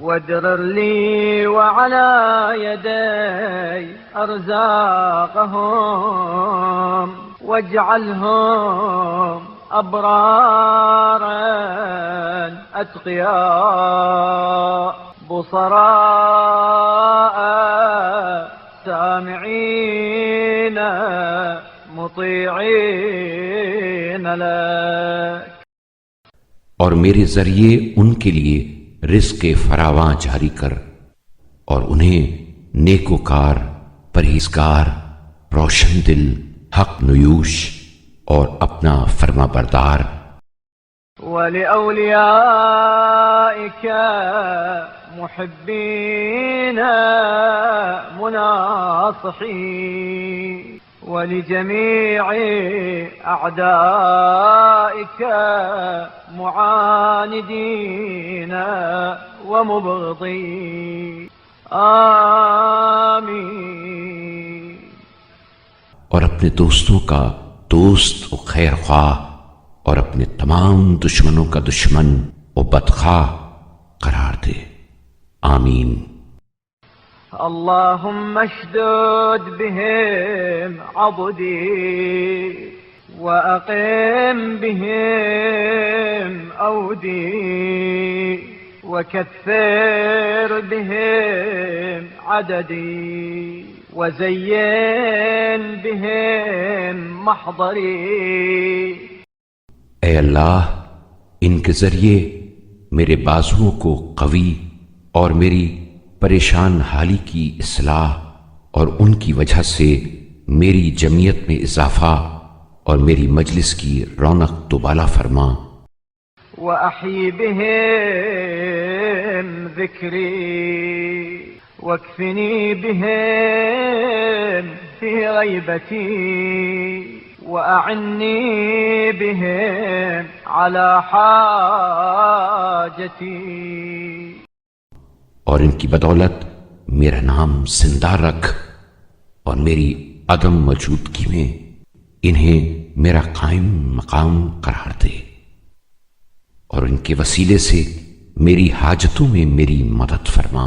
وادرر لي وعلى يدي أرزاقهم واجعلهم أبرارا أتقياء بصراء سامعين مطيعين لك। और मेरे जरिए उनके लिए रिज़्क़ फरावां जारी कर और उन्हें नेकोकार, परहेज़गार, रोशन दिल, हक नुयूश और अपना फरमा बरदार। वलिऔलियाइक मुहिब्बीन मुनासिहीन वलिजमीइ अअदाइक मुआनिदीन वमुबग़ीन आमीन। और अपने दोस्तों का दोस्त व खैर ख्वाह और अपने तमाम दुश्मनों का दुश्मन व बदख्वाह करार दे। आमीन। अल्लाहुम्मा अश्दुद बिहिम अबदी व अक़िम बिहिम औदी व कत्थिर बिहिम अददी व ज़य्यिन बिहिम महज़री। ऐ अल्लाह, इनके जरिए मेरे बाजुओं को कवी और मेरी परेशान हाली की इस्लाह और उनकी वजह से मेरी जमीयत में इजाफा और मेरी मजलिस की रौनक दुबाला फरमा। व अही बिहिम ज़िक्री वक्फिनी बिहिम फी ग़ैबती व अअन्नी बिहिम अला हाजती। और इनकी बदौलत मेरा नाम जिंदा रख और मेरी अदम मौजूदगी में इन्हें मेरा कायम मकाम करार दे और इनके वसीले से मेरी हाजतों में मेरी मदद फरमा।